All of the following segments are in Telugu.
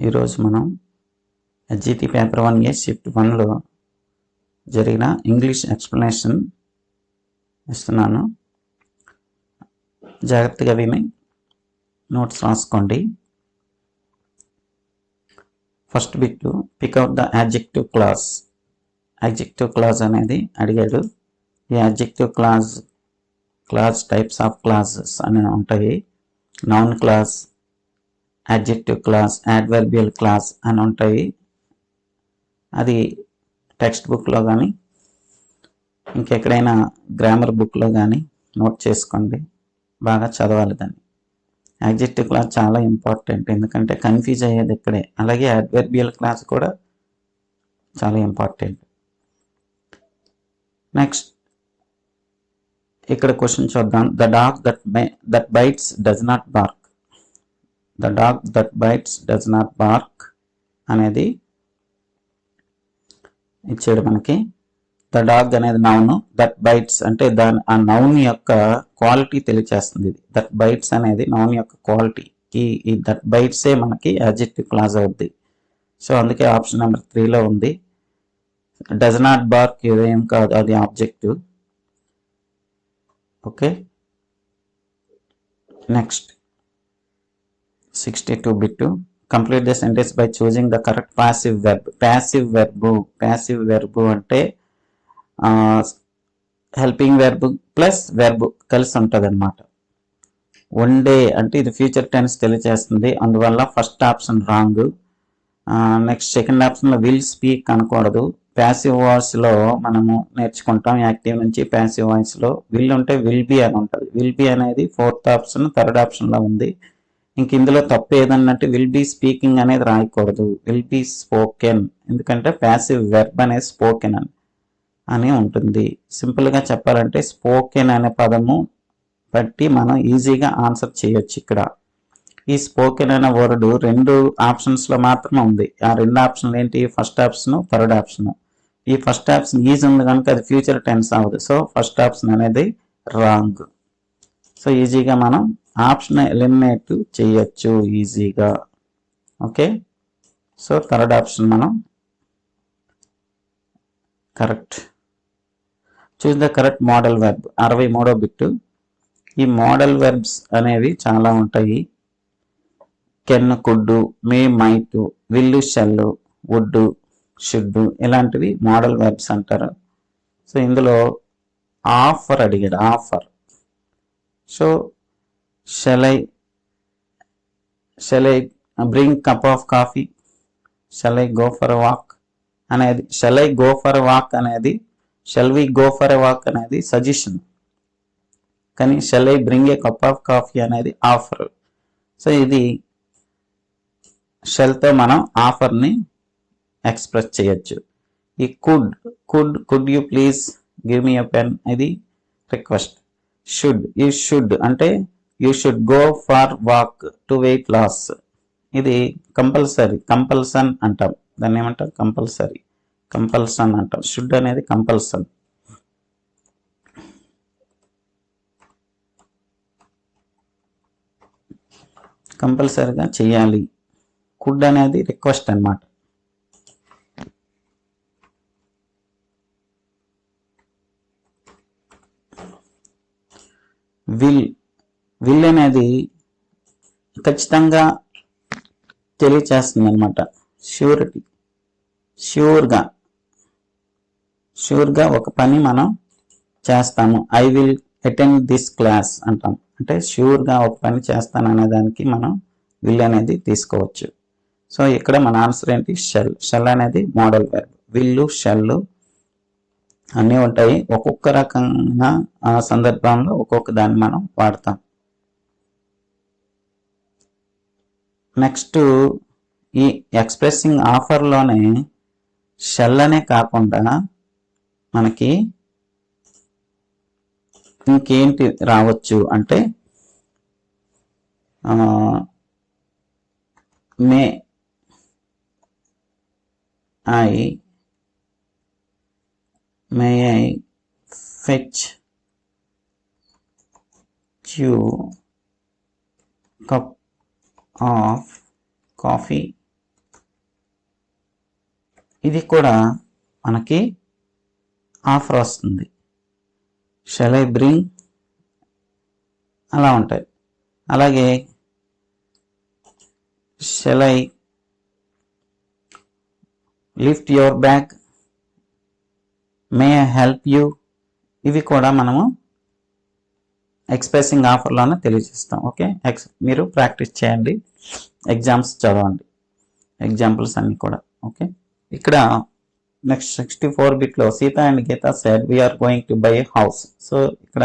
ఈరోజు మనం ఎస్జిటి పేపర్ 1A షిఫ్ట్ 1లో జరిగిన ఇంగ్లీష్ ఎక్స్ప్లెనేషన్ ఇస్తున్నాను. జాగ్రత్తగా విని నోట్స్ రాసుకోండి. First bit pick out the adjective clause. Adjective clause అనేది అడిగాడు. ఈ adjective clause types of clauses అని ఉంటాయి. Noun clause, adjective clause, adverbial clause అని ఉంటాయి. అది టెక్స్ట్ బుక్లో కానీ ఇంకెక్కడైనా గ్రామర్ బుక్లో కానీ నోట్ చేసుకోండి, బాగా చదవాలి దాన్ని. యాడ్జెక్టివ్ క్లాజ్ చాలా ఇంపార్టెంట్, ఎందుకంటే కన్ఫ్యూజ్ అయ్యేది ఇక్కడే. అలాగే యాడ్వర్బియల్ క్లాజ్ కూడా చాలా ఇంపార్టెంట్. నెక్స్ట్ ఇక్కడ క్వశ్చన్ చూద్దాం. The dog that bites does not bark. The dog that bites does not bark అనేది ఇచ్చాడు మనకి. ద డాగ్ అనేది నౌన్, దట్ బైట్స్ అంటే ఆ నౌన్ యొక్క క్వాలిటీ తెలియచేస్తుంది. దట్ బైట్స్ అనేది నౌన్ యొక్క క్వాలిటీ. ఈ దట్ బైట్సే మనకి యాడ్జెక్టివ్ క్లాజ్ అవుద్ది. సో అందుకే ఆప్షన్ నెంబర్ 3లో ఉంది. డస్ నాట్ బార్క్ ఇదేం కాదు, అది objective. Okay, next 62 bit. Complete the sentence by choosing the correct passive verb. Passive verb అంటే హెల్పింగ్ వెర్బ్ ప్లస్ వెర్బ్ కలిసి ఉంటుంది అనమాట. వన్ డే అంటే ఇది ఫ్యూచర్ టెన్స్ తెలియజేస్తుంది, అందువల్ల first option wrong. Next second ఆప్షన్లో విల్ స్పీక్ అనకూడదు. ప్యాసివ్ వాయిస్లో మనము నేర్చుకుంటాం. యాక్టివ్ నుంచి ప్యాసివ్ వాయిస్లో విల్ ఉంటే విల్ బి అని ఉంటుంది. విల్ బి అనేది ఫోర్త్ ఆప్షన్, థర్డ్ ఆప్షన్లో ఉంది. ఇంక ఇందులో తప్పు ఏదన్నట్టు విల్ బి స్పీకింగ్ అనేది రాయకూడదు, విల్ బి స్పోకెన్. ఎందుకంటే ప్యాసివ్ వెర్బ్ అనేది స్పోకెన్ అని ఉంటుంది. సింపుల్గా చెప్పాలంటే స్పోకెన్ అనే పదము బట్టి మనం ఈజీగా ఆన్సర్ చేయొచ్చు. ఇక్కడ ఈ స్పోకెన్ అనే వర్డ్ 2 ఆప్షన్స్లో మాత్రమే ఉంది. ఆ 2 ఆప్షన్లు ఏంటి? First option, third option. ఈ ఫస్ట్ ఆప్షన్ ఈజ్ ఉంది కనుక అది ఫ్యూచర్ టెన్స్ అవ్వదు. సో ఫస్ట్ ఆప్షన్ అనేది రాంగ్. సో ఈజీగా మనం ఆప్షన్ ఎలిమినేట్ చేయొచ్చు ఈజీగా. ఓకే, సో థర్డ్ ఆప్షన్ మనం correct. Choose the correct modal verb. 63వ బిట్. ఈ మోడల్ వెర్బ్స్ అనేవి చాలా ఉంటాయి. Can, could, may, might, will, shall, would, should ఇలాంటివి మోడల్ వెర్బ్స్ అంటారు. సో ఇందులో ఆఫర్ అడిగాడు, offer. So shall I bring cup of coffee, shall I go for walk అనేది, shall I go for walk అనేది, shall we go for a walk అనేది సజెషన్, కానీ shall I bring a cup of coffee అనేది ఆఫర్. సో ఇది షెల్తో మనం ఆఫర్ని ఎక్స్ప్రెస్ చేయొచ్చు. ఈ could you please give me a pen ఇది రిక్వెస్ట్. షుడ్ అంటే you should go for walk to weight loss. ఇది కంపల్సరీ, కంపల్సన్ అంటాం. దాన్ని ఏమంటాం? కంపల్సన్ అంటాం. షుడ్ అనేది కంపల్సన్. కంపల్సరీగా చేయాలి. కుడ్ అనేది రిక్వెస్ట్ అన్నమాట. విల్ అనేది ఖచ్చితంగా తెలియచేస్తుంది అనమాట. ష్యూరిటీ, ష్యూర్గా ఒక పని మనం చేస్తాము. I will attend this class అంటాం. అంటే ష్యూర్గా ఒక పని చేస్తాను అనేదానికి మనం విల్ అనేది తీసుకోవచ్చు. సో ఇక్కడ మన ఆన్సర్ ఏంటి? షెల్ అనేది మోడల్ వెర్బ్. విల్లు, షెల్ అన్నీ ఉంటాయి. ఒక్కొక్క రకంగా ఆ సందర్భంలో ఒక్కొక్క దాన్ని మనం వాడతాం. నెక్స్ట్ ఈ ఎక్స్ప్రెసింగ్ ఆఫర్లోనే షెల్ అనే కాకుండా మనకి ఇంకేంటి రావచ్చు అంటే may I fetch you cup of coffee ఇది కూడా మనకి ఆఫర్ వస్తుంది. షల్ ఐ బ్రింగ్ అలా ఉంటాయి. అలాగే shall I lift your bag, may I help you, ఇవి కూడా మనము ఎక్స్ప్రెసింగ్ ఆఫర్లోనే తెలియజేస్తాం. ఓకే, మీరు ప్రాక్టీస్ చేయండి, ఎగ్జామ్స్ చదవండి, ఎగ్జాంపుల్స్ అన్నీ కూడా. ఓకే, ఇక్కడ నెక్స్ట్ 64 బిట్లో Sita and Gita said we are going to buy house. So ఇక్కడ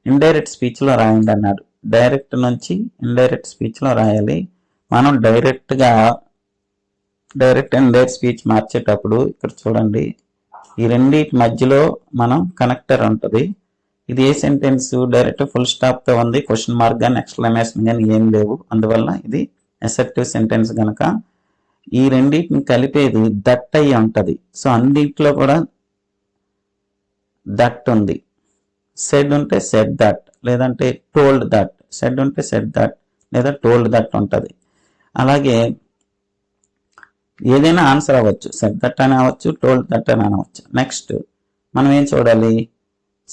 ఇండైరెక్ట్ స్పీచ్లో రాయండి అన్నాడు. డైరెక్ట్ నుంచి ఇండైరెక్ట్ స్పీచ్లో రాయాలి. మనం డైరెక్ట్ అండ్ ఇండైరెక్ట్ స్పీచ్ మార్చేటప్పుడు ఇక్కడ చూడండి, ఈ రెండింటి మధ్యలో మనం కనెక్టర్ ఉంటుంది. ఇది ఏ సెంటెన్స్? డైరెక్ట్ ఫుల్ స్టాప్తో ఉంది, క్వశ్చన్ మార్క్ కానీ ఎక్స్క్లమేషన్ కానీ ఏం లేవు. అందువల్ల ఇది అసర్టివ్ సెంటెన్స్ కనుక ఈ రెండింటిని కలిపేది దట్ అయ్యి ఉంటుంది. సో అన్నింటిలో కూడా దట్ ఉంది. సెడ్ ఉంటే సెడ్ దట్, లేదంటే టోల్డ్ దట్. సెడ్ ఉంటే సెడ్ దట్ లేదా టోల్డ్ దట్ ఉంటుంది. అలాగే ఏదైనా ఆన్సర్ అవ్వచ్చు, సెడ్ దట్ అని అవ్వచ్చు, టోల్డ్ దట్ అని అనవచ్చు. నెక్స్ట్ మనం ఏం చూడాలి?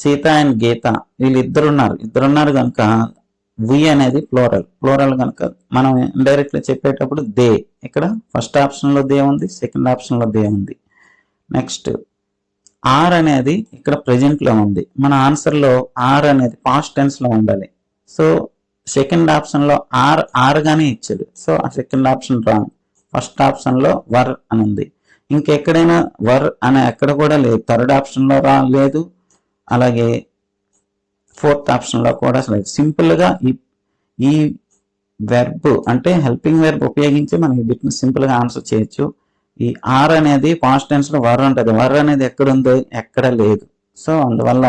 సీత అండ్ గీత ఇద్దరున్నారు కనుక వి అనేది ప్లోరల్ కనుక మనం ఇండైరెక్ట్గా చెప్పేటప్పుడు దే. ఇక్కడ ఫస్ట్ ఆప్షన్లో దే ఉంది, సెకండ్ ఆప్షన్లో దే ఉంది. నెక్స్ట్ ఆర్ అనేది ఇక్కడ ప్రెజెంట్లో ఉంది. మన ఆన్సర్లో ఆర్ అనేది పాస్ట్ టెన్స్లో ఉండాలి. సో సెకండ్ ఆప్షన్లో ఆర్గానే ఇచ్చాడు. సో ఆ సెకండ్ ఆప్షన్ రాంగ్. ఫస్ట్ ఆప్షన్లో వర్ అని ఉంది. ఇంకెక్కడైనా వర్ అని ఎక్కడ కూడా లేదు. థర్డ్ ఆప్షన్లో లేదు, అలాగే ఫోర్త్ ఆప్షన్లో కూడా లేదు. సింపుల్గా ఈ వెర్బ్ అంటే హెల్పింగ్ వెర్బ్ ఉపయోగించి మనం వీటిని సింపుల్గా ఆన్సర్ చేయొచ్చు. ఈ ఆర్ అనేది పాస్ట్ టెన్స్లో వర్ ఉంటుంది. వర్ అనేది ఎక్కడుందో ఎక్కడ లేదు. సో అందువల్ల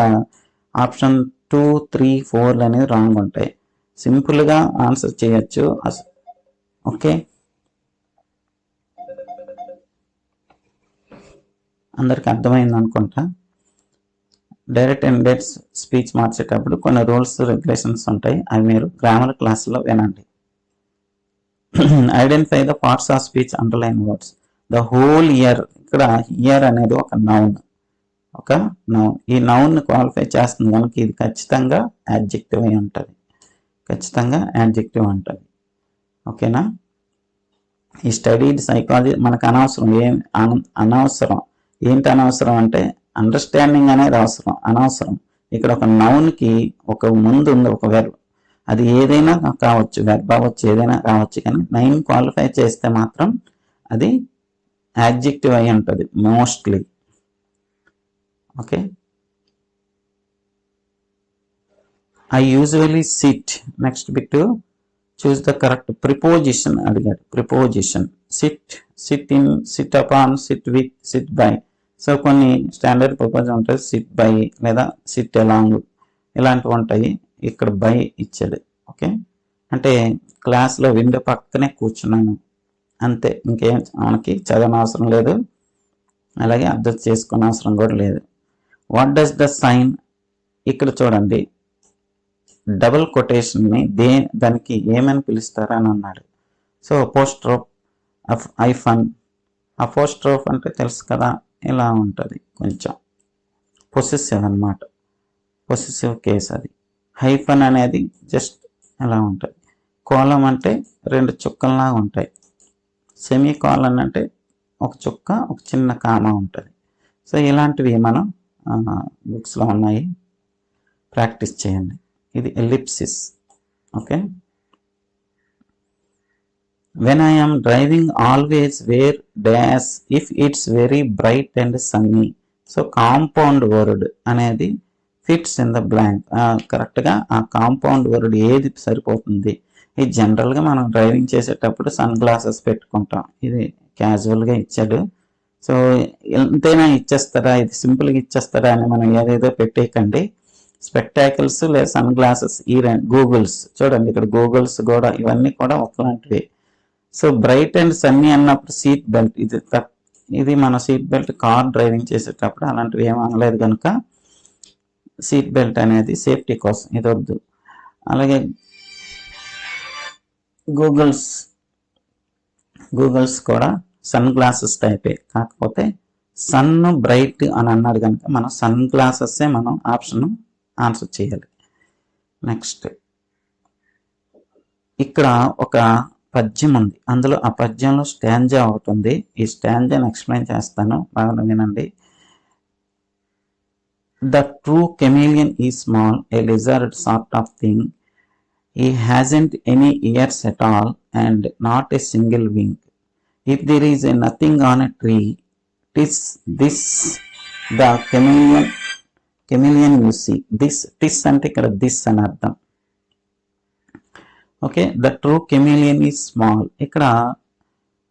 ఆప్షన్ 2, 3, 4 అనేది రాంగ్ ఉంటాయి. సింపుల్గా ఆన్సర్ చేయొచ్చు. ఓకే, అందరికి అర్థమైంది అనుకుంటా. డైరెక్ట్ అండ్ ఇండైరెక్ట్ స్పీచ్ మార్చేటప్పుడు కొన్ని రూల్స్ రెగ్యులేషన్స్ ఉంటాయి, అవి మీరు గ్రామర్ క్లాస్లో వినండి. Identify the parts of speech underline words. The whole year, ఇక్కడ ఇయర్ అనేది ఒక నౌన్. ఈ నౌన్ క్వాలిఫై చేస్తుంది కనుక ఇది ఖచ్చితంగా యాడ్జెక్టివ్ అయి ఉంటుంది. ఓకేనా? ఈ స్టడీడ్ సైకాలజీ మనకు అనవసరం. అనవసరం ఏంటి? అనవసరం అంటే అండర్స్టాండింగ్ అనేది అనవసరం. ఇక్కడ ఒక నౌన్కి ఒక ముందు ఉంది ఒక వెర్బ్. అది ఏదైనా కావచ్చు, వెర్బ్ అవ్వచ్చు, ఏదైనా కావచ్చు. కానీ 9 క్వాలిఫై చేస్తే మాత్రం అది యాడ్జెక్టివ్ అయి ఉంటుంది mostly. Okay, I usually sit. Next bit choose the correct preposition అడిగాడు. Preposition sit in, sit upon, sit with, sit by. So కొన్ని స్టాండర్డ్ ప్రిపోజిషన్ ఉంటాయి. సిట్ బై లేదా సిట్ అలాంగ్ ఇలాంటివి ఉంటాయి. ఇక్కడ బై ఇచ్చాడు. ఓకే, అంటే క్లాస్లో విండో పక్కనే కూర్చున్నాను అంతే. ఇంకేం మనకి చదవని అవసరం లేదు, అలాగే అర్థం చేసుకునే అవసరం కూడా లేదు. What does the sign? ఇక్కడ చూడండి, డబుల్ కొటేషన్ని దానికి ఏమని పిలుస్తారా అని అన్నాడు. So apostrophe, hyphen. అపోస్ట్రోఫ్ అంటే తెలుసు కదా, ఇలా ఉంటుంది, కొంచెం పొసెసివ్ అన్నమాట, పొసెసివ్ కేస్ అది. హైఫన్ అనేది జస్ట్ ఇలా ఉంటుంది. కోలం అంటే 2 చుక్కల్లాగా ఉంటాయి. సెమీ కోలన్ అంటే ఒక చుక్క, ఒక చిన్న కామా ఉంటుంది. సో ఇలాంటివి మనం బుక్స్లో ఉన్నాయి, ప్రాక్టీస్ చేయండి. ఇది ellipsis. Okay, when I am driving always wear dash if it's very bright and sunny. So compound word అనేది ఫిట్స్ ఇన్ ద బ్లాంక్. కరెక్ట్గా ఆ కాంపౌండ్ వర్డ్ ఏది సరిపోతుంది? ఇది జనరల్గా మనం డ్రైవింగ్ చేసేటప్పుడు సన్ గ్లాసెస్ పెట్టుకుంటాం. ఇది క్యాజువల్గా ఇచ్చాడు. సో ఎంతైనా ఇచ్చేస్తారా, ఇది సింపుల్గా ఇచ్చేస్తారా అని మనం ఏదేదో పెట్టేయకండి. స్పెక్టాకిల్స్ లేదా సన్ గ్లాసెస్, ఈ గూగుల్స్ చూడండి, ఇక్కడ గూగుల్స్ కూడా ఇవన్నీ కూడా ఒకలాంటివి. సో బ్రైట్ అండ్ సన్నీ అన్నప్పుడు సీట్ బెల్ట్, ఇది మన సీట్ బెల్ట్ కార్ డ్రైవింగ్ చేసేటప్పుడు అలాంటివి ఏమీ అనలేదు కనుక సీట్ బెల్ట్ అనేది సేఫ్టీ కోసం, ఇది వద్దు. అలాగే గూగుల్స్ కూడా సన్ గ్లాసెస్ టైపే, కాకపోతే సన్ బ్రైట్ అని అన్నాడు కనుక మనం సన్ గ్లాసెస్సే మనం ఆప్షన్ ఆన్సర్ చేయాలి. నెక్స్ట్ ఇక్కడ ఒక పద్యం ఉంది, అందులో ఆ పద్యంలో స్టాంజా ఒకటి ఉంది. ఈ స్టాంజాని ఎక్స్ప్లెయిన్ చేస్తాను, బాగా వినండి. The true chameleon is small, a lizard sort of thing. He hasn't any ears at all and not a single wing. If there is a nothing on a tree, tis this the chameleon you see. This అంటే ఇక్కడ this అని అర్థం. Okay, the true chameleon is small. ఇక్కడ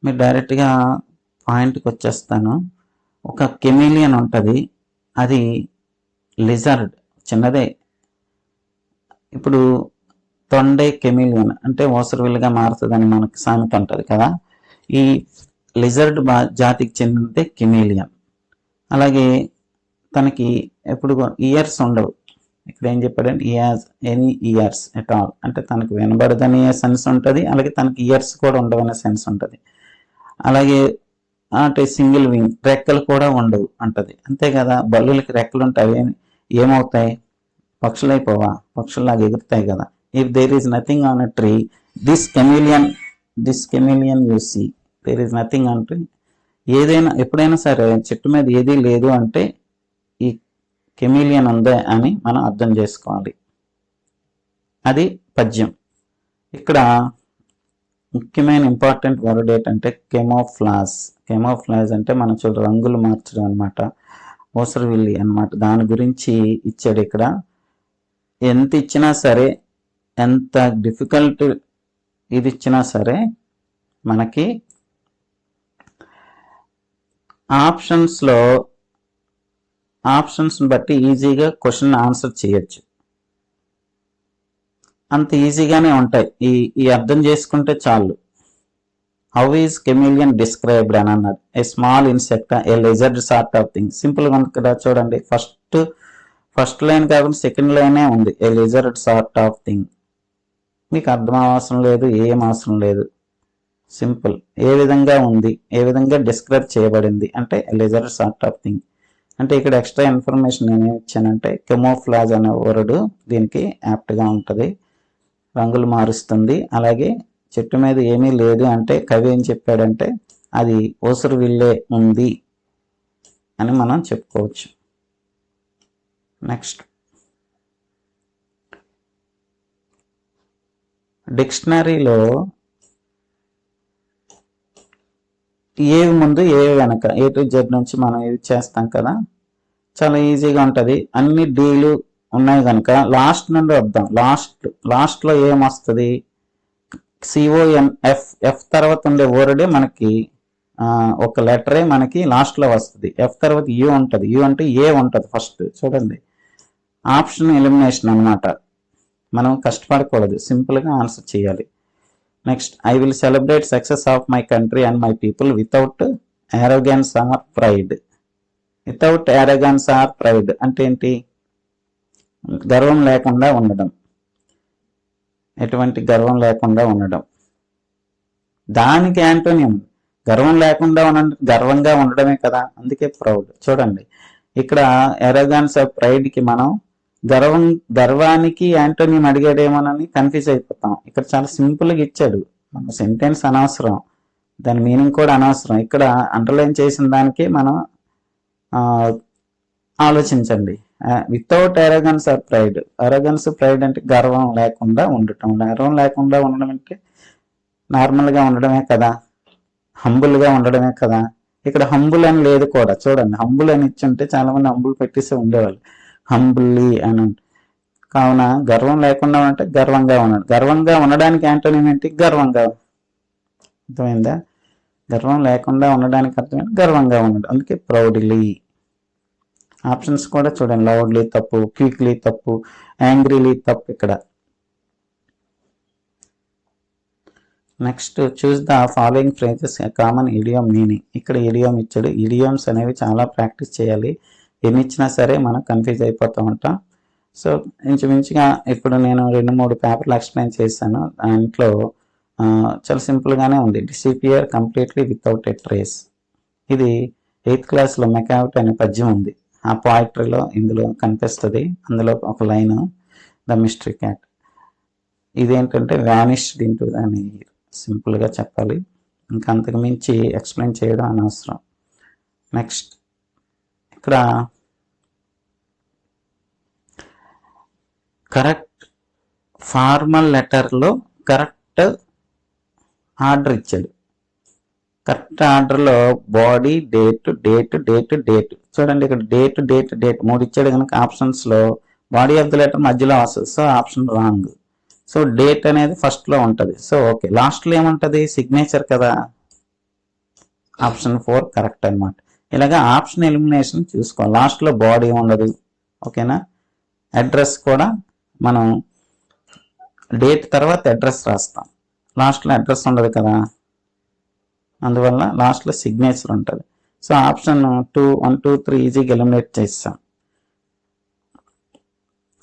మీరు డైరెక్ట్గా పాయింట్కి వచ్చేస్తాను. ఒక కెమిలియన్ ఉంటుంది, అది లిజర్డ్, చిన్నదే. ఇప్పుడు తొండే కెమిలియన్ అంటే ఓసరవిల్లుగా మారుతుందని మనకు సామెత ఉంటుంది కదా. ఈ లిజర్డ్ జాతికి చెందినదే కెమిలియన్. అలాగే తనకి ఎప్పుడు ఇయర్స్ ఉండవు. ఇక్కడ ఏం చెప్పాడంటే ఈ has any years at all అంటే తనకు వినబడదనే సెన్స్ ఉంటుంది, అలాగే తనకి ఇయర్స్ కూడా ఉండవనే సెన్స్ ఉంటుంది. అలాగే అంటే సింగిల్ వింగ్, రెక్కలు కూడా ఉండవు అంటది. అంతే కదా, బల్లులకి రెక్కలు ఉంటాయి, ఏమవుతాయి? పక్షులు అయిపోవా? పక్షుల్లాగా ఎగురుతాయి కదా. If there is nothing on a tree, this chameleon you see. There is nothing on tree. ఏదైనా ఎప్పుడైనా సరే చెట్టు మీద ఏదీ లేదు అంటే ఈ కెమిలియన్ ఉందే అని మనం అర్థం చేసుకోవాలి. అది పద్యం. ఇక్కడ ముఖ్యమైన ఇంపార్టెంట్ వర్డ్ ఏంటంటే కెమోఫ్లాజ్. కెమోఫ్లాజ్ అంటే మనం రంగులు మార్చడం అనమాట, ఓసరవిల్లి అనమాట. దాని గురించి ఇచ్చాడు ఇక్కడ. ఎంత ఇచ్చినా సరే, ఎంత డిఫికల్ట్ ఇది ఇచ్చినా సరే, మనకి ఆప్షన్స్ బట్టి ఈజీగా క్వశ్చన్ ఆన్సర్ చేయొచ్చు. అంత ఈజీగానే ఉంటాయి. ఈ అర్థం చేసుకుంటే చాలు. హౌ ఈజ్ కెమిలియన్ డిస్క్రైబ్డ్ అని అన్నాడు. A small insect, a lizard sort of thing. సింపుల్గా ఉంది కదా చూడండి. ఫస్ట్ లైన్ కాకుండా సెకండ్ లైనే ఉంది, a lizard sort of thing. మీకు అర్థం అవసరం లేదు, ఏం అవసరం లేదు, సింపుల్. ఏ విధంగా ఉంది, ఏ విధంగా డిస్క్రైబ్ చేయబడింది అంటే లెజర్డ్ సార్ట్ ఆఫ్ థింగ్. అంటే ఇక్కడ ఎక్స్ట్రా ఇన్ఫర్మేషన్ నేను ఇచ్చానంటే కెమోఫ్లాజ్ అనే వర్డ్ దీనికి యాప్ట్గా ఉంటుంది, రంగులు మారుస్తుంది. అలాగే చెట్టు మీద ఏమీ లేదు అంటే కవి ఏం చెప్పాడంటే అది ఓసరవిల్లే ఉంది అని మనం చెప్పుకోవచ్చు. నెక్స్ట్ డిక్షనరీలో ఏవి ముందు ఏవి వెనక, ఏ టు జెడ్ నుంచి మనం యూజ్ చేస్తాం కదా, చాలా ఈజీగా ఉంటుంది. అన్ని డీలు ఉన్నాయి కనుక లాస్ట్ నుండి వద్దాం. లాస్ట్లో ఏమొస్తుంది? CONF. ఎఫ్ తర్వాత ఉండే వర్డే మనకి ఒక లెటరే మనకి లాస్ట్లో వస్తుంది. ఎఫ్ తర్వాత యూ ఉంటుంది, యూ అంటే ఏ ఉంటుంది ఫస్ట్. చూడండి, ఆప్షన్ ఎలిమినేషన్ అనమాట. మనం కష్టపడకూడదు, సింపుల్గా ఆన్సర్ చేయాలి. Next, I will celebrate success of my country and my people without arrogance or pride. Without arrogance or pride అంటే ఏంటి? గర్వం లేకుండా ఉండడం, ఎటువంటి గర్వం లేకుండా ఉండడం. దానికి యాంటోనియం గర్వం లేకుండా గర్వంగా ఉండడమే కదా, అందుకే ప్రౌడ్. చూడండి, ఇక్కడ ఎరోగాన్స్ ఆఫ్ ప్రైడ్కి మనం గర్వానికి యాంటోనియం అడిగాడేమోనని కన్ఫ్యూజ్ అయిపోతాం. ఇక్కడ చాలా సింపుల్గా ఇచ్చాడు, మన సెంటెన్స్ అనవసరం, దాని మీనింగ్ కూడా అనవసరం. ఇక్కడ అండర్లైన్ చేసిన దానికి మనం ఆలోచించండి. Without arrogance or pride. Arrogance, pride అంటే గర్వం లేకుండా ఉండటం. గర్వం లేకుండా ఉండడం అంటే నార్మల్గా ఉండడమే కదా, హంబుల్గా ఉండడమే కదా. ఇక్కడ హంబుల్ అని లేదు కూడా. చూడండి, హంబుల్ అని ఇచ్చుంటే చాలా మంది హంబుల్ పెట్టేసి ఉండేవాళ్ళు, హంబుల్లీ అని. కావున గర్వం లేకుండా అంటే గర్వంగా ఉన్నాడు. గర్వంగా ఉండడానికి యాంటోనియం ఏంటి? గర్వంగా. అర్థమైందా? గర్వం లేకుండా ఉండడానికి అర్థమైంది గర్వంగా ఉన్నాడు, అందుకే ప్రౌడ్లీ. ఆప్షన్స్ కూడా చూడండి, లౌడ్లీ తప్పు, క్విక్లీ తప్పు, యాంగ్రీలీ తప్పు. ఇక్కడ next, choose the following phrases common idiom meaning. ఇక్కడ ఇడియం ఇచ్చాడు. ఇడియమ్స్ అనేవి చాలా ప్రాక్టీస్ చేయాలి, ఎన్ని ఇచ్చినా సరే మనం కన్ఫ్యూజ్ అయిపోతూ ఉంటాం. సో ఇంచుమించుగా ఇప్పుడు నేను 2-3 పేపర్లు ఎక్స్ప్లెయిన్ చేశాను. దాంట్లో చాలా సింపుల్గానే ఉంది. Disappear completely without a trace. ఇది 8th క్లాస్లో మెకావిట్ అనే పద్యం ఉంది. ఆ పోయిటరీలో ఇందులో కనిపిస్తుంది. అందులో ఒక లైన్ ద మిస్టరీ క్యాట్. ఇదేంటంటే వ్యానిష్డ్ ఇంటూ అని సింపుల్గా చెప్పాలి. ఇంకా అంతకు మించి ఎక్స్ప్లెయిన్ చేయడం అనవసరం. నెక్స్ట్ ఇక్కడ కరెక్ట్ ఫార్మల్ లెటర్లో కరెక్ట్ ఆర్డర్ ఇచ్చాడు. కరెక్ట్ ఆర్డర్లో body date date date date. చూడండి ఇక్కడ డేట్ డేట్ డేట్ 3 ఇచ్చాడు కనుక ఆప్షన్స్లో బాడీ ఆఫ్ ద లెటర్ మధ్యలో వస్తుంది. So option wrong. So date అనేది ఫస్ట్లో ఉంటుంది. So okay. లాస్ట్లో ఏముంటుంది? సిగ్నేచర్ కదా. ఆప్షన్ 4 కరెక్ట్ అనమాట. ఇలాగా ఆప్షన్ ఎలిమినేషన్ చూసుకోవాలి. లాస్ట్లో బాడీ ఉండదు. ఓకేనా. అడ్రస్ కూడా మనం డేట్ తర్వాత అడ్రస్ రాస్తాం. లాస్ట్లో అడ్రస్ ఉండదు కదా, అందువల్ల లాస్ట్లో సిగ్నేచర్ ఉంటుంది. సో ఆప్షన్ 2, 1, 2, 3 ఈజీగా ఎలిమినేట్ చేస్తాం.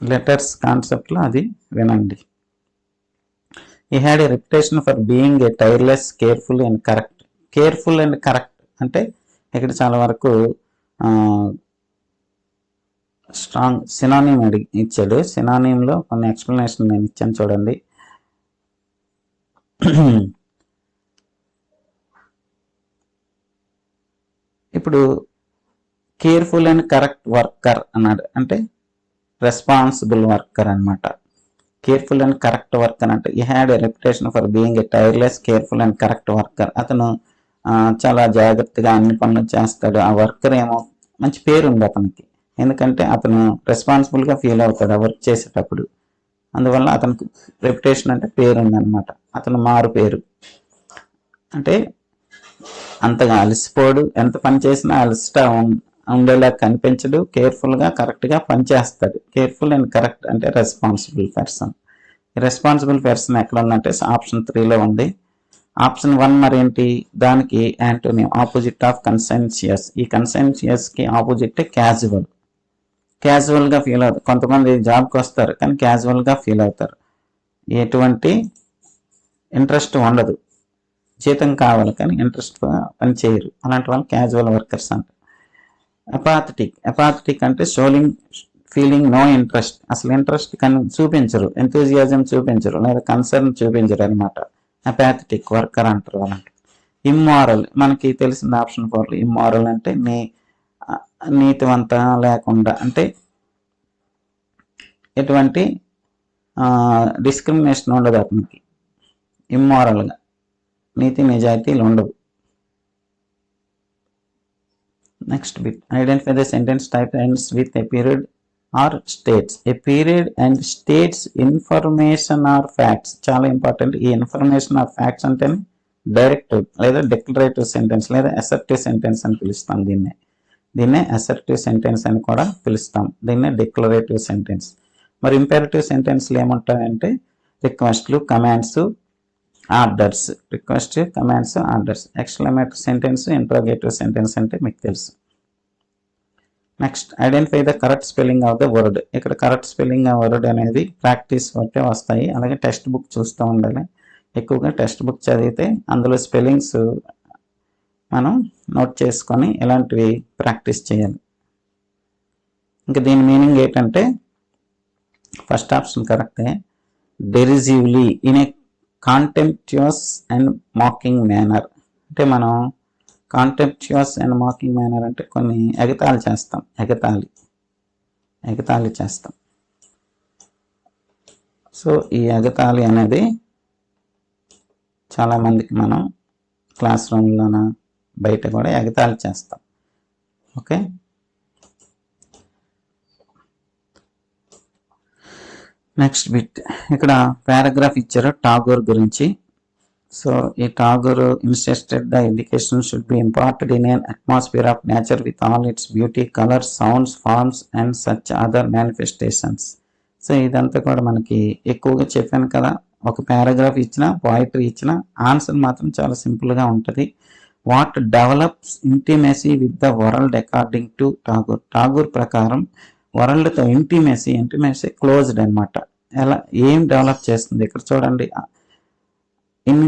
లెటర్స్ కాన్సెప్ట్లో అది వినండి. ఈ had a reputation for being a tyreless, careful and correct. Careful and correct అంటే ఇక్కడ చాలా వరకు స్ట్రాంగ్ సినానిమ్ ఇచ్చాడు. సినానిమ్లో కొన్ని ఎక్స్ప్లెనేషన్ నేను ఇచ్చాను చూడండి. ఇప్పుడు కేర్ఫుల్ అండ్ కరెక్ట్ వర్కర్ అన్నాడు అంటే రెస్పాన్సిబుల్ వర్కర్ అనమాట. కేర్ఫుల్ అండ్ కరెక్ట్ వర్కర్ అంటే ఈ had a reputation for being a tyreless, careful and correct worker. అతను చాలా జాగ్రత్తగా అన్ని పనులు చేస్తాడు. ఆ వర్కర్ ఏమో మంచి పేరు ఉంది అతనికి, ఎందుకంటే అతను రెస్పాన్సిబుల్గా ఫీల్ అవుతాడు ఆ వర్క్ చేసేటప్పుడు. అందువల్ల అతనికి రెప్యుటేషన్ అంటే పేరు ఉందన్నమాట. అతను మారు పేరు అంటే అంతగా అలసిపోడు, ఎంత పని చేసినా అలసిట ఉండేలా కనిపించడు, కేర్ఫుల్గా కరెక్ట్గా పనిచేస్తాడు. కేర్ఫుల్ అండ్ కరెక్ట్ అంటే రెస్పాన్సిబుల్ పర్సన్. రెస్పాన్సిబుల్ పర్సన్ ఎక్కడ ఉందంటే ఆప్షన్ 3లో ఉంది. ఆప్షన్ 1 మరేంటి? దానికి యాంటోనియం, ఆపోజిట్ ఆఫ్ కన్సెన్షియస్. ఈ కన్సెన్షియస్కి ఆపోజిట్ క్యాజువల్. క్యాజువల్గా ఫీల్ అవుతారు. కొంతమంది జాబ్కి వస్తారు కానీ క్యాజువల్గా ఫీల్ అవుతారు. ఎటువంటి ఇంట్రెస్ట్ ఉండదు. జీతం కావాలి కానీ ఇంట్రెస్ట్ పని చేయరు. అలాంటి వాళ్ళు క్యాజువల్ వర్కర్స్ అంటారు. అపాథటిక్. అపాథటిక్ అంటే ఫీలింగ్ నో ఇంట్రెస్ట్. అసలు ఇంట్రెస్ట్ చూపించరు, ఎంతూజియాజం చూపించరు, లేదా కన్సర్న్ చూపించరు అనమాట. అపాథటిక్ వర్కర్ అంటారు వాళ్ళంటే. ఇమ్మారల్ మనకి తెలిసిన ఆప్షన్ 4. ఇమ్మారల్ అంటే నీతివంత లేకుండా, అంటే ఎటువంటి డిస్క్రిమినేషన్ ఉండదు అతనికి. ఇమ్మారల్గా నీతి నిజాయితీలు ఉండవు. Next bit. Identify the sentence type ends with a period are states. A period and states information are facts. చాలా ఇంపార్టెంట్. ఈ ఇన్ఫర్మేషన్ ఆర్ ఫ్యాక్ట్స్ అంటే డైరెక్టివ్ లేదా డిక్లరేటివ్ సెంటెన్స్ లేదా అసర్టివ్ సెంటెన్స్ అని పిలుస్తాం. దీన్నే అసర్టివ్ సెంటెన్స్ అని కూడా పిలుస్తాం. దీన్నే డిక్లరేటివ్ సెంటెన్స్. మరి ఇంపెరటివ్ సెంటెన్స్లు ఏముంటాయంటే రిక్వెస్ట్లు, commands, orders. Request, commands, orders. Exclamatory sentence, interrogative sentence అంటే మీకు తెలుసు. Next identify the correct spelling of the word. ఇక్కడ కరెక్ట్ స్పెల్లింగ్ ఆఫ్ వర్డ్ అనేది ప్రాక్టీస్ బట్టే వస్తాయి. అలాగే టెక్స్ట్ బుక్ చూస్తూ ఉండాలి. ఎక్కువగా టెక్స్ట్ బుక్ చదివితే అందులో స్పెల్లింగ్స్ మనం నోట్ చేసుకొని ఇలాంటివి ప్రాక్టీస్ చేయాలి. ఇంకా దీని మీనింగ్ ఏంటంటే ఫస్ట్ ఆప్షన్ కరెక్టే. Derisively in a contemptuous and mocking manner. అంటే మనం కాంటెంప్చుయస్ అండ్ మాకింగ్ మేనర్ అంటే కొన్ని ఎగతాళి చేస్తాం. ఎగతాళి చేస్తాం. సో ఈ ఎగతాళి అనేది చాలామందికి మనం క్లాస్ రూమ్లోన బయట కూడా ఎగతాళి చేస్తాం. ఓకే. Next bit. ఇక్కడ పారాగ్రాఫ్ ఇచ్చారు టాగోర్ గురించి. సో ఈ Tagore insisted the education should be imparted in an atmosphere of nature with all its beauty, colours, sounds, forms and such other manifestations. So ఇదంతా కూడా మనకి ఎక్కువగా చెప్పాను కదా. ఒక పారాగ్రాఫ్ ఇచ్చిన, పోయిటరీ ఇచ్చిన, ఆన్సర్ మాత్రం చాలా సింపుల్గా ఉంటుంది. What develops intimacy with the world according to Tagore. Tagore ప్రకారం వరల్డ్తో ఇంటిమేసీ క్లోజ్డ్ అనమాట. ఎలా ఏం డెవలప్ చేస్తుంది ఇక్కడ చూడండి. in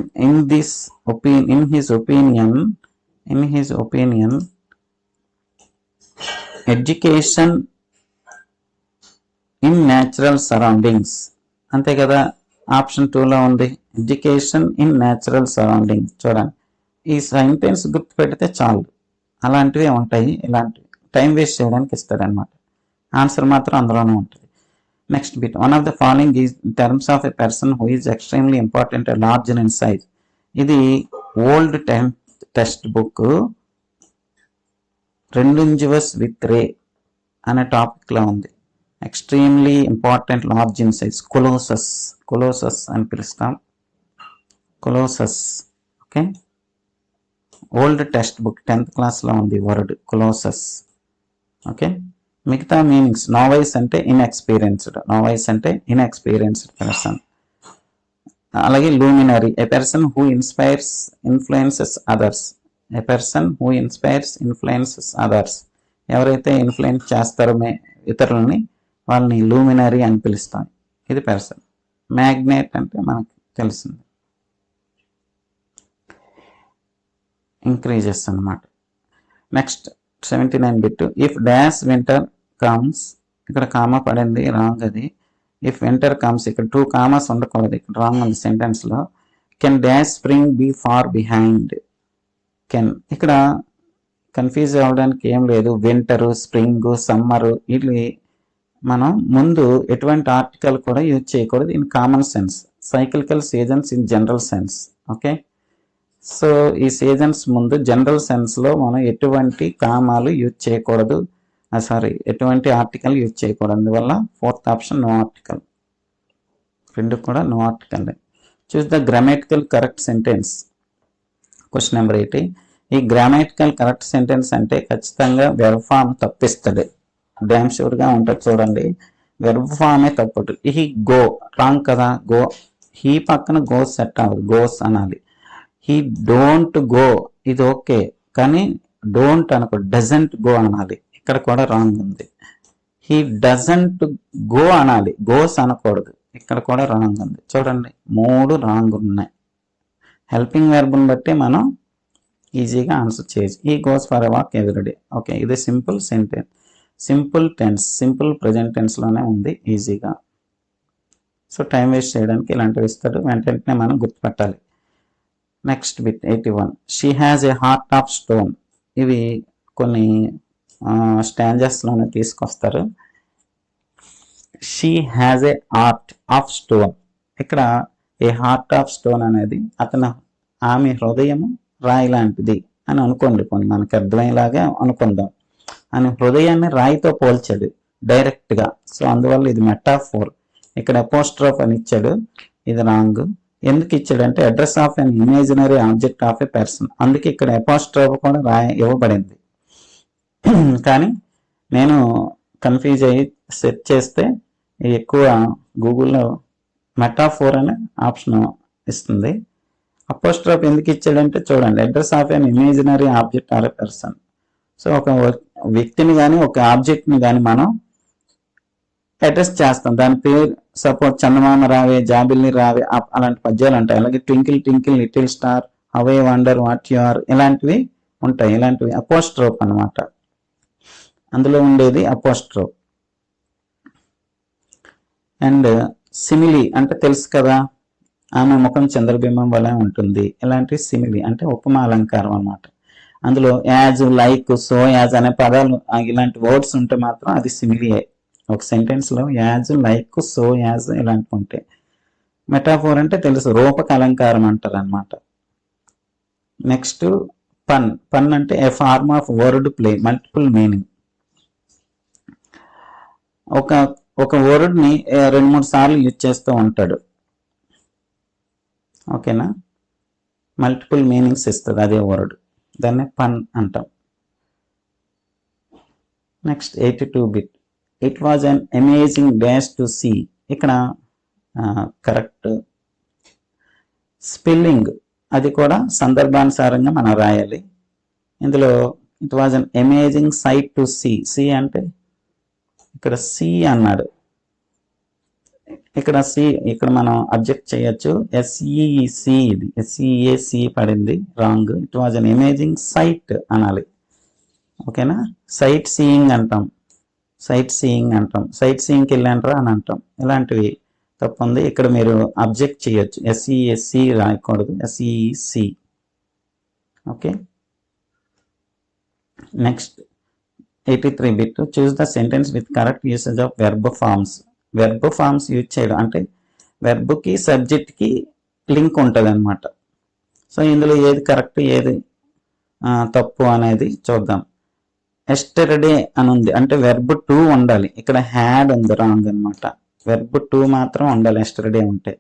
his opinion education in natural surroundings, అంతే కదా, ఆప్షన్ 2లో ఉంది ఎడ్యుకేషన్ ఇన్ న్యాచురల్ సరౌండింగ్స్. చూడండి, ఈ సెంటెన్స్ గుర్తుపెడితే చాలు, అలాంటివి ఉంటాయి. ఇలాంటివి టైం వేస్ట్ చేయడానికి ఇస్తాడనమాట. ఆన్సర్ మాత్రం అందులోనే ఉంటుంది. Next bit, one of the following is terms of a person who is extremely important large in size. ఇది old text book rendezvous with Ray అనే టాపిక్లో ఉంది. Extremely important large in size, colossus అని పిలుస్తాం. Colossus. Okay, old text book 10th క్లాస్లో ఉంది వర్డ్ కొలోసస్. ఓకే, మిగతా మీనింగ్స్, నోవైస్ అంటే ఇన్ఎక్స్పీరియన్స్డ్ పర్సన్. అలాగే luminary, a person who influences others. ఎవరైతే ఇన్ఫ్లుయెన్స్ చేస్తారో ఇతరులని వాళ్ళని లూమినరీ అని పిలుస్తాం. ఇది పర్సన్. మ్యాగ్నెట్ అంటే మనకు తెలిసింది, ఇంక్రీజెస్ అన్నమాట. Next 79 bit, if dash winter comes, ఇక్కడ కామా పడింది, రాంగ్ అది. ఇఫ్ వింటర్ కమ్స్, ఇక్కడ 2 కామాస్ ఉండకూడదు, ఇక్కడ రాంగ్ ఉంది సెంటెన్స్లో. Can dash spring be far behind. Can, ఇక్కడ కన్ఫ్యూజ్ అవ్వడానికి ఏం లేదు. వింటరు, స్ప్రింగ్, సమ్మరు, ఇవి మనం ముందు ఎటువంటి ఆర్టికల్ కూడా యూజ్ చేయకూడదు in common sense. Cyclical seasons in general sense. Okay, so ఈ సీజన్స్ ముందు జనరల్ సెన్స్లో మనం ఎటువంటి కామాలు యూజ్ చేయకూడదు, ఎటువంటి ఆర్టికల్ యూజ్ చేయకూడదు. అందువల్ల 4th ఆప్షన్ నో ఆర్టికల్. రెండు కూడా no article. Choose the grammatical correct sentence. Question number 80. ఈ గ్రామటికల్ కరెక్ట్ సెంటెన్స్ అంటే ఖచ్చితంగా వెర్బ్ ఫామ్ తప్పిస్తాడు, డ్యామ్ షూర్గా ఉంటుంది. చూడండి, వెర్బ్ ఫామే తప్పదు. ఈ గో రాంగ్ కదా, గో. హీ పక్కన గో సెట్ అవ్వదు, గోస్ అనాలి. హీ డోంట్ గో, ఇది ఓకే, కానీ డోంట్ అనుకో, డజంట్ గో అనాలి. ఇక్కడ కూడా రాంగ్ ఉంది. హీ డజంట్ గో అనాలి, గోస్ అనకూడదు. ఇక్కడ కూడా రాంగ్ ఉంది. చూడండి, 3 రాంగ్ ఉన్నాయి. హెల్పింగ్ వెర్బ్ని బట్టి మనం ఈజీగా ఆన్సర్ చేయొచ్చు. ఈ goes for a walk everyday. Okay, ఇది simple sentence, simple tense, simple present టెన్స్లోనే ఉంది ఈజీగా. సో టైం వేస్ట్ చేయడానికి ఇలాంటివి ఇస్తాడు, వెంటనే మనం గుర్తుపెట్టాలి. Next bit 81. She has a heart of stone. ఇవి కొన్ని స్టాంజెస్లోనే తీసుకొస్తారు. She has a heart of stone. ఇక్కడ ఏ హార్ట్ ఆఫ్ స్టోన్ అనేది ఆమె హృదయము రాయి లాంటిది అని అనుకోండి, కొన్ని మనకు అర్థమయ్యేలాగా అనుకుందాం. అని హృదయాన్ని రాయితో పోల్చాడు డైరెక్ట్గా. సో అందువల్ల ఇది మెటాఫోర్. ఇక్కడ అపోస్ట్రోఫ్ అని ఇచ్చాడు, ఇది రాంగ్. ఎందుకు ఇచ్చాడంటే address of an imaginary object of a person, అందుకే ఇక్కడ అపోస్ట్రోఫ్ కూడా ఇవ్వబడింది. కానీ నేను కన్ఫ్యూజ్ అయ్యి సెర్చ్ చేస్తే ఎక్కువ గూగుల్లో మెటాఫోర్ అనే ఆప్షన్ ఇస్తుంది. అపోస్ట్రోఫ్ ఎందుకు ఇచ్చాడంటే చూడండి, address of an imaginary object or a person. So ఒక వ్యక్తిని కానీ ఒక ఆబ్జెక్ట్ని కానీ మనం అడ్రస్ చేస్తాం, దాని పేరు సపోజ్ చందమామ రావే, జాబిల్ని రావే, అలాంటి పద్యాలు ఉంటాయి. అలాగే twinkle twinkle little star, away wonder what you are, ఇలాంటివి ఉంటాయి. ఇలాంటివి అపోస్ట్రోఫ్ అన్నమాట, అందులో ఉండేది అపోస్ట్రోఫ్. అండ్ సిమిలీ అంటే తెలుసు కదా, ఆమె ముఖం చంద్రబింబం వలె ఉంటుంది. ఇలాంటి సిమిలీ అంటే ఉపమా అలంకారం అన్నమాట. అందులో యాజ్, లైక్, సో, యాజ్ అనే పదాలు ఇలాంటి వర్డ్స్ ఉంటే మాత్రం అది సిమిలీయే. ఒక సెంటెన్స్లో యాజ్, లైక్, సో, యాజ్ ఇలాంటివి ఉంటాయి. మెటాఫోర్ అంటే తెలుసు, రూపక అలంకారం అంటారు అనమాట. నెక్స్ట్ పన్ అంటే a form of word play, multiple meaning. ఒక వర్డ్ని 2-3 సార్లు యూజ్ చేస్తూ ఉంటాడు, ఓకేనా, మల్టిపుల్ మీనింగ్స్ ఇస్తుంది అదే వర్డ్, దాన్ని పన్ అంటాం. Next 82 bit, it was an amazing dash to see. ఇక్కడ కరెక్ట్ స్పెల్లింగ్ అది కూడా సందర్భానుసారంగా మనం రాయాలి. ఇందులో it was an amazing sight to see. See అంటే ఇక్కడ సి అన్నాడు, ఇక్కడ సి, ఇక్కడ మనం అబ్జెక్ట్ చేయొచ్చు. ఎస్ఈసి, ఇది ఎస్ఈఏసి పడింది, wrong. It was an imaging sight అనాలి. ఓకేనా, సైట్ సీయింగ్ అంటాం, సైట్ సీయింగ్ అంటాం, సైట్ సీయింగ్కి వెళ్ళంటారా అని అంటాం. ఇలాంటివి తప్పు ఉంది. ఇక్కడ మీరు అబ్జెక్ట్ చేయొచ్చు, ఎస్ఈఎస్సి రాయకూడదు, S E C. Okay, next 83 bit. Choose the sentence with correct usage of verb forms. Verb forms use చేయడం అంటే వెర్బ్కి సబ్జెక్ట్కి లింక్ ఉంటుంది అనమాట. సో ఇందులో ఏది కరెక్ట్ ఏది తప్పు అనేది చూద్దాం. ఎస్టర్డే అని ఉంది అంటే వెర్బ్ టు ఉండాలి, ఇక్కడ హ్యాడ్ ఉంది, రాంగ్ అనమాట. వెర్బ్ టు మాత్రం ఉండాలి ఎస్టర్డే ఉంటే.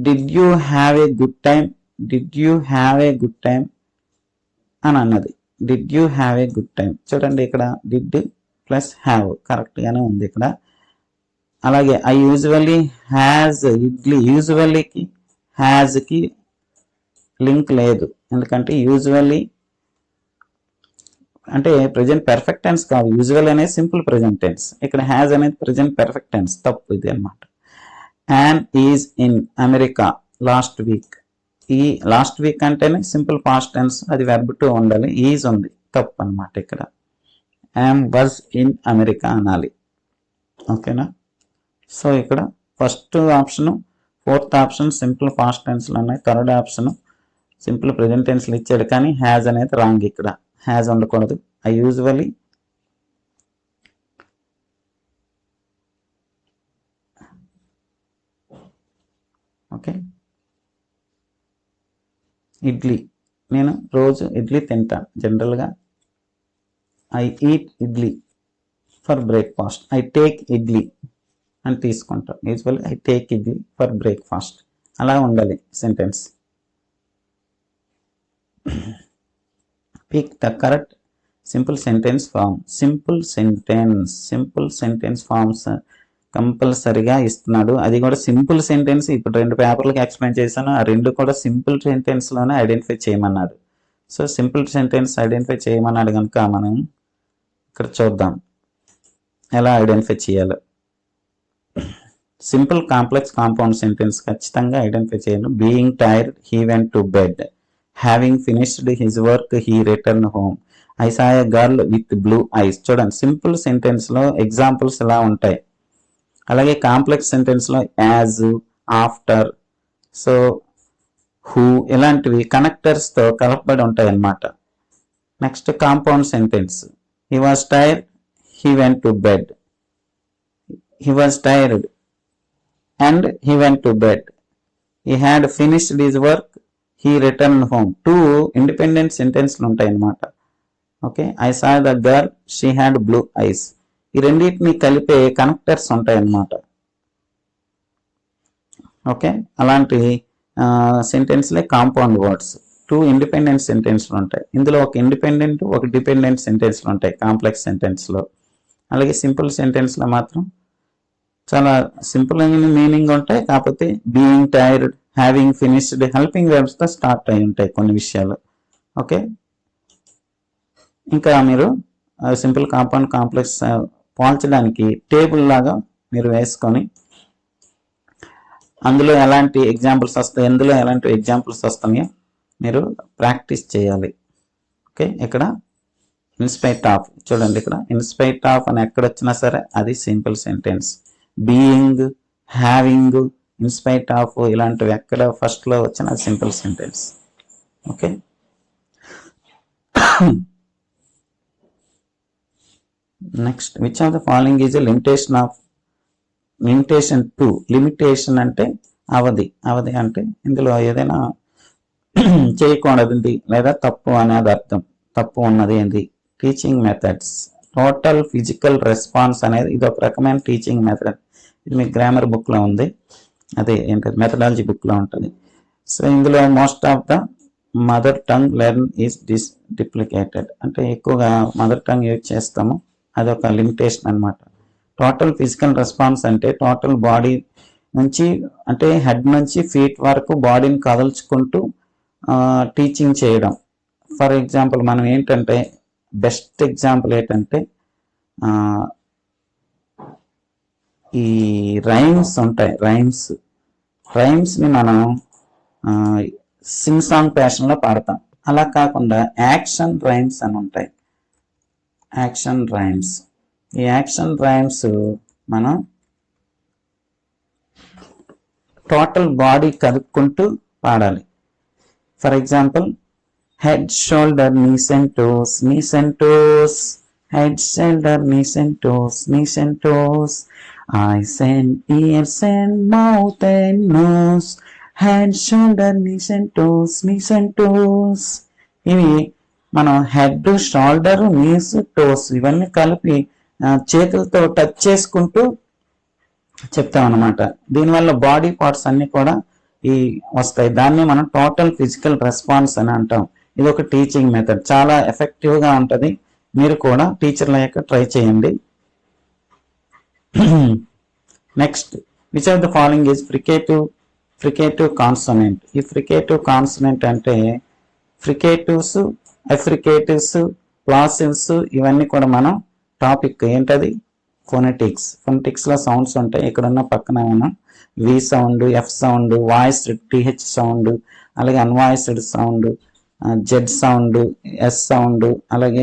Did you have a good time, did you have a good time అని అన్నది. Did you have a good time, చూడండి ఇక్కడ డిడ్ ప్లస్ హ్యావ్ కరెక్ట్గానే ఉంది ఇక్కడ. అలాగే ఐ యూజువల్లీ హ్యాజ్ ఇడ్లీ, యూజువల్లీకి హ్యాజ్కి లింక్ లేదు, ఎందుకంటే యూజువల్లీ అంటే ప్రెజెంట్ పర్ఫెక్ట్ టెన్స్ కాదు, యూజువల్ అనేది సింపుల్ ప్రెజెంట్ టెన్స్, ఇక్కడ హ్యాజ్ అనేది ప్రెజెంట్ పర్ఫెక్ట్ టెన్స్, తప్పు ఇది అనమాట. Ann is in America last week, ఈ లాస్ట్ వీక్ అంటేనే సింపుల్ పాస్ట్ టెన్స్, అది వెర్బ్ టు ఉండాలి, ఈజ్ ఉంది, తప్పు అనమాట. ఇక్కడ యామ్ వాజ్ ఇన్ అమెరికా అనాలి. ఓకేనా, సో ఇక్కడ first option, fourth option simple past టెన్స్లు ఉన్నాయి, థర్డ్ ఆప్షన్ సింపుల్ ప్రెజెంట్ టెన్స్లు ఇచ్చాడు, కానీ హ్యాజ్ అనేది రాంగ్, ఇక్కడ హ్యాజ్ ఉండకూడదు. I usually okay. ఇడ్లీ, నేను రోజు ఇడ్లీ తింటాను, జనరల్గా I eat idli for breakfast, I take idli అని తీసుకుంటాం, usually I take idli for breakfast, అలా ఉండాలి sentence. Pick the correct simple sentence form. Simple sentence forms కంపల్సరిగా ఇస్తున్నాడు, అది కూడా సింపుల్ సెంటెన్స్. ఇప్పుడు 2 పేపర్లకు ఎక్స్ప్లెయిన్ చేశాను, ఆ 2 కూడా సింపుల్ సెంటెన్స్లోనే ఐడెంటిఫై చేయమన్నాడు. సో సింపుల్ సెంటెన్స్ ఐడెంటిఫై చేయమన్నాడు కనుక మనం ఇక్కడ చూద్దాం ఎలా ఐడెంటిఫై చేయాలో. సింపుల్ కాంప్లెక్స్ కాంపౌండ్ సెంటెన్స్ ఖచ్చితంగా ఐడెంటిఫై చేయాలి. Being tired he went to bed, having finished his work he return home, I saw a girl with blue eyes. చూడండి సింపుల్ సెంటెన్స్లో ఎగ్జాంపుల్స్ ఎలా ఉంటాయి. అలాగే కాంప్లెక్స్ సెంటెన్స్లో యాజ్, ఆఫ్టర్, సో, హూ ఇలాంటివి కనెక్టర్స్తో కలపబడి ఉంటాయి అన్నమాట. Next compound sentence, he was tired he went to bed, he was tired and he went to bed, he had finished his work he return home. 2 independent సెంటెన్స్లు ఉంటాయి అన్నమాట. Okay, I saw the girl she had blue eyes, ఈ రెండింటిని కలిపే కనెక్టర్స్ ఉంటాయి అన్నమాట. ఓకే, అలాంటి సెంటెన్స్లే కాంపౌండ్ వర్డ్స్. 2 ఇండిపెండెంట్ సెంటెన్స్లు ఉంటాయి, ఇందులో ఒక ఇండిపెండెంట్ ఒక డిపెండెంట్ సెంటెన్స్లు ఉంటాయి కాంప్లెక్స్ సెంటెన్స్లో. అలాగే సింపుల్ సెంటెన్స్లో మాత్రం చాలా సింపుల్ మీనింగ్ ఉంటాయి, కాకపోతే being tired, having finished, helping వెర్బ్స్తో స్టార్ట్ అయి ఉంటాయి కొన్ని విషయాలు. ఓకే, ఇంకా మీరు సింపుల్ కాంపౌండ్ కాంప్లెక్స్ పోల్చడానికి టేబుల్ లాగా మీరు వేసుకొని అందులో ఎలాంటి ఎగ్జాంపుల్స్ వస్తాయి, ఎందులో ఎలాంటి ఎగ్జాంపుల్స్ వస్తాయో మీరు ప్రాక్టీస్ చేయాలి. ఓకే, ఇక్కడ ఇన్స్పైట్ ఆఫ్, చూడండి ఇక్కడ ఇన్స్పైట్ ఆఫ్ అని ఎక్కడ వచ్చినా సరే అది simple sentence. Being, having, in spite of ఇలాంటివి ఎక్కడ ఫస్ట్లో వచ్చిన simple sentence. Okay, next which of the following is a limitation of, limitation to, limitation అంటే అవధి, అవధి అంటే ఇందులో ఏదైనా చేయకూడదు లేదా తప్పు అనేది అర్థం, తప్పు ఉన్నది ఏంటి. Teaching methods, total physical response అనేది ఇది ఒక రకమైన టీచింగ్ మెథడ్, ఇది మీకు గ్రామర్ బుక్లో ఉంది, అదే ఏంటంటే మెథడాలజీ బుక్లో ఉంటుంది. సో ఇందులో most of the mother tongue learn is duplicated, అంటే ఎక్కువగా మదర్ టంగ్ యూజ్ చేస్తాము, అదొక లిమిటేషన్ అనమాట. టోటల్ ఫిజికల్ రెస్పాన్స్ అంటే టోటల్ బాడీ నుంచి, అంటే హెడ్ నుంచి ఫీట్ వరకు బాడీని కదల్చుకుంటూ టీచింగ్ చేయడం. ఫర్ ఎగ్జాంపుల్ మనం ఏంటంటే బెస్ట్ ఎగ్జాంపుల్ ఏంటంటే ఈ రైమ్స్ ఉంటాయి, రైమ్స్ని మనం సింగ్ సాంగ్ ప్యాషన్లో పాడతాం. అలా కాకుండా యాక్షన్ రైమ్స్ అని ఉంటాయి. యాక్షన్ రైమ్స్, ఈ యాక్షన్ రైమ్స్ మనం టోటల్ బాడీ కదుపుకుంటూ పాడాలి. For example, head, shoulder, knees and toes, knees and toes, head, shoulder, knees and toes, knees and toes, eyes and ears and mouth and nose, head, shoulder, knees and toes, knees and toes. ఇవి మనం హెడ్, షోల్డర్, నీస్, టోస్ ఇవన్నీ కలిపి చేతులతో టచ్ చేసుకుంటూ చెప్తాం అన్నమాట. దీనివల్ల బాడీ పార్ట్స్ అన్ని కూడా ఈ వస్తాయి. దాన్ని మనం టోటల్ ఫిజికల్ రెస్పాన్స్ అని అంటాం. ఇది ఒక టీచింగ్ మెథడ్, చాలా ఎఫెక్టివ్గా ఉంటుంది. మీరు కూడా టీచర్ల యొక్క ట్రై చేయండి. Next, which of the following is fricative consonant. ఈ ఫ్రికేటివ్ కాన్సోనెంట్ అంటే ఫ్రికేటివ్స్, ఎఫ్రికేటివ్స్, ప్లాసివ్స్ ఇవన్నీ కూడా మనం టాపిక్ ఏంటది ఫొనెటిక్స్లో సౌండ్స్ ఉంటాయి. ఇక్కడున్న పక్కన మనం V sound, F sound, voiced TH sound, అలాగే unvoiced sound, Z sound, S sound, అలాగే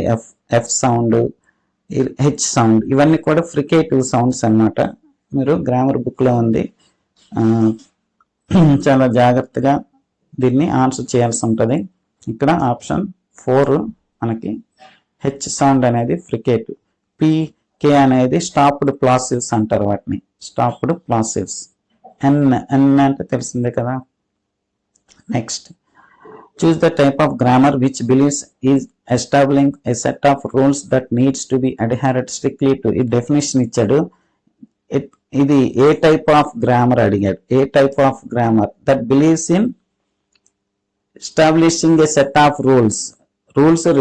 ఎఫ్ సౌండ్, హెచ్ సౌండ్ ఇవన్నీ కూడా ఫ్రికేటివ్ సౌండ్స్ అన్నమాట. మీరు గ్రామర్ బుక్లో ఉంది, చాలా జాగ్రత్తగా దీన్ని ఆన్సర్ చేయాల్సి ఉంటుంది. ఇక్కడ ఆప్షన్ 4 మనకి హెచ్ సౌండ్ అనేది ఫ్రికేటివ్. కే అనేది స్టాప్డ్ ప్లాసివ్స్ అంటారు, వాటిని స్టాప్డ్ ప్లాసివ్స్. ఎన్ అంటే తెలిసిందే కదా. Next, choose the type of grammar which believes is establishing a set of rules that needs to be adhered strictly to. ఈ డెఫినేషన్ ఇచ్చాడు. ఇది ఏ టైప్ ఆఫ్ గ్రామర్ అడిగాడు. A type of grammar that believes in establishing a set of rules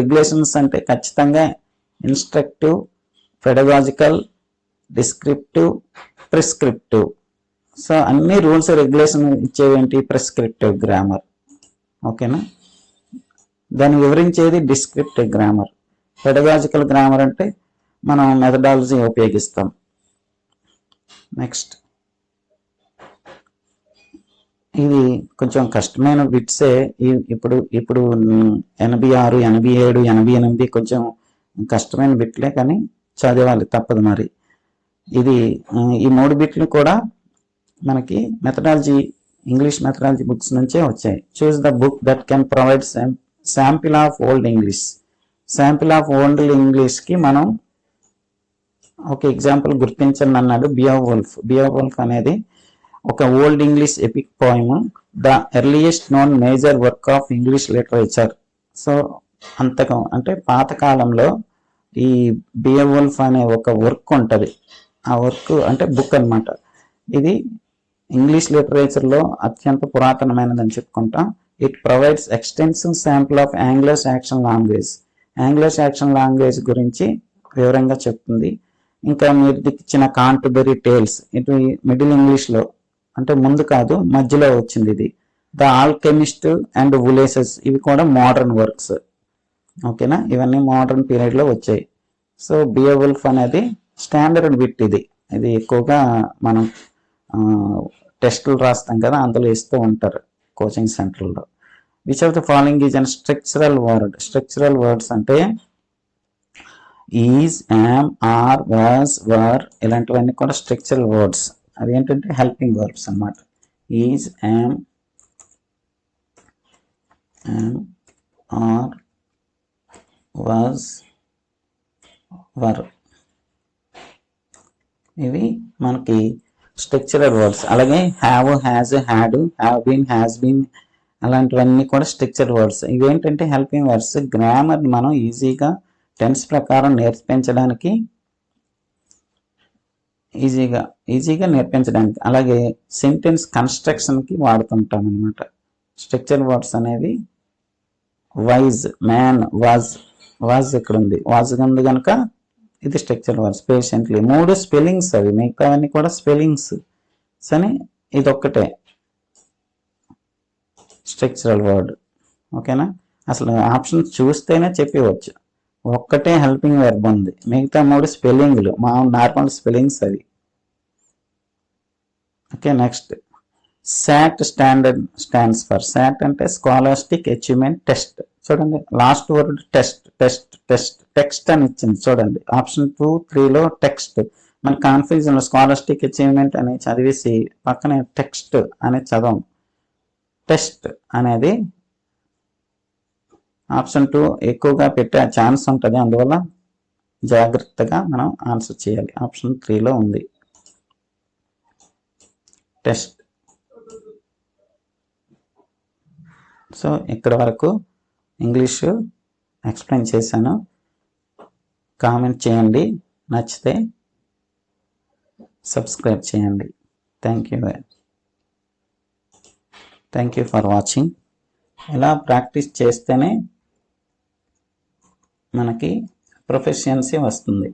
regulations అంటే ఖచ్చితంగా instructive, pedagogical, descriptive, prescriptive. So అన్ని రూల్స్ రెగ్యులేషన్ ఇచ్చేవేంటి? Prescriptive grammar. ఓకేనా? దాన్ని వివరించేది డిస్క్రిప్టివ్ గ్రామర్. పెడగాజికల్ గ్రామర్ అంటే మనం మెథడాలజీ ఉపయోగిస్తాం. నెక్స్ట్, ఇది కొంచెం కష్టమైన బిట్సే. ఇప్పుడు 86, 87, 88 కొంచెం కష్టమైన బిట్లే, కానీ చదవాలి తప్పదు. మరి ఇది ఈ 3 బిట్లు కూడా మనకి మెథడాలజీ, ఇంగ్లీష్ మెథడాలజీ బుక్స్ నుంచే వచ్చాయి. Choose the book that can provide sample of old English. Sample of old ఇంగ్లీష్కి మనం ఒక ఎగ్జాంపుల్ గుర్తించండి అన్నాడు. బియోవోల్ఫ్ అనేది ఒక old English epic poem, the earliest known major work of English literature. So అంటే పాతకాలంలో ఈ బియోవోల్ఫ్ అనే ఒక వర్క్ ఉంటుంది. ఆ వర్క్ అంటే బుక్ అన్నమాట. ఇది ఇంగ్లీష్ లిటరేచర్లో అత్యంత పురాతనమైనదని చెప్పుకుంటాం. It provides extensive sample of Anglo Saxon language. Anglo Saxon language గురించి వివరంగా చెప్తుంది. ఇంకా మీరు ఇచ్చిన కాంటర్బరీ టేల్స్, ఇటు మిడిల్ ఇంగ్లీష్లో, అంటే ముందు కాదు మధ్యలో వచ్చింది ఇది. ద ఆల్కెమిస్ట్ అండ్ ఉలేసెస్ ఇవి కూడా మోడర్న్ వర్క్స్. ఓకేనా? ఇవన్నీ మోడర్న్ పీరియడ్లో వచ్చాయి. సో బియోవోల్ఫ్ అనేది స్టాండర్డ్ బిట్. ఇది ఎక్కువగా మనం టెస్టులు రాస్తాం కదా, అందులో ఇస్తూ ఉంటారు కోచింగ్ సెంటర్లో. Which of the following is an structural word. Structural words అంటే is, am, are, was, were ఇలాంటివన్నీ కూడా స్ట్రక్చరల్ వర్డ్స్. అవి ఏంటంటే హెల్పింగ్ వర్బ్స్ అన్నమాట. Is, am, are, was, were ఇవి మనకి స్ట్రక్చరల్ వర్డ్స్. అలాగే have, has, had, have been, has been అలాంటివన్నీ కూడా స్ట్రక్చరల్ వర్డ్స్. ఇవేంటంటే హెల్పింగ్ వర్డ్స్. గ్రామర్ మనం ఈజీగా టెన్స్ ప్రకారం నేర్పించడానికి, ఈజీగా నేర్పించడానికి, అలాగే సెంటెన్స్ కన్స్ట్రక్షన్కి వాడుతుంటాం అనమాట. స్ట్రక్చరల్ వర్డ్స్ అనేవి వైజ్, మ్యాన్, వాజ్ ఇక్కడ ఉంది, వాజ్ ఉంది కనుక ఇది స్ట్రక్చరల్ వర్డ్స్. పేషెంట్లీ 3 స్పెల్లింగ్స్, అవి మిగతావన్నీ కూడా స్పెల్లింగ్స్ అని ఇది ఒక్కటే స్ట్రక్చరల్ వర్డ్. ఓకేనా? అసలు ఆప్షన్ చూస్తేనే చెప్పవచ్చు. ఒక్కటే హెల్పింగ్ వెర్బ్ ఉంది, మిగతా 3 స్పెల్లింగ్లు, నార్మల్ స్పెల్లింగ్స్ అవి. Okay, next SAT stands for, SAT అంటే స్కాలర్స్టిక్ అచీవ్మెంట్ టెస్ట్. చూడండి last word test test test text అని ఇచ్చింది చూడండి. ఆప్షన్ 2, 3లో టెక్స్ట్. మన కన్ఫ్యూజన్ స్కాలర్స్టిక్ అచీవ్మెంట్ అని చదివేసి పక్కనే టెక్స్ట్ అనేది చదవం. టెస్ట్ అనేది ఆప్షన్ 2 ఎక్కువగా పెట్టే ఛాన్స్ ఉంటుంది, అందువల్ల జాగ్రత్తగా మనం ఆన్సర్ చేయాలి. ఆప్షన్ 3లో ఉంది టెస్ట్. సో ఇక్కడ వరకు ఇంగ్లీషు ఎక్స్ప్లెయిన్ చేశాను. కామెంట్ చేయండి, నచ్చితే సబ్స్క్రైబ్ చేయండి. Thank you for watching. ఇలా ప్రాక్టీస్ చేస్తేనే మనకి ప్రొఫెషియన్సీ వస్తుంది.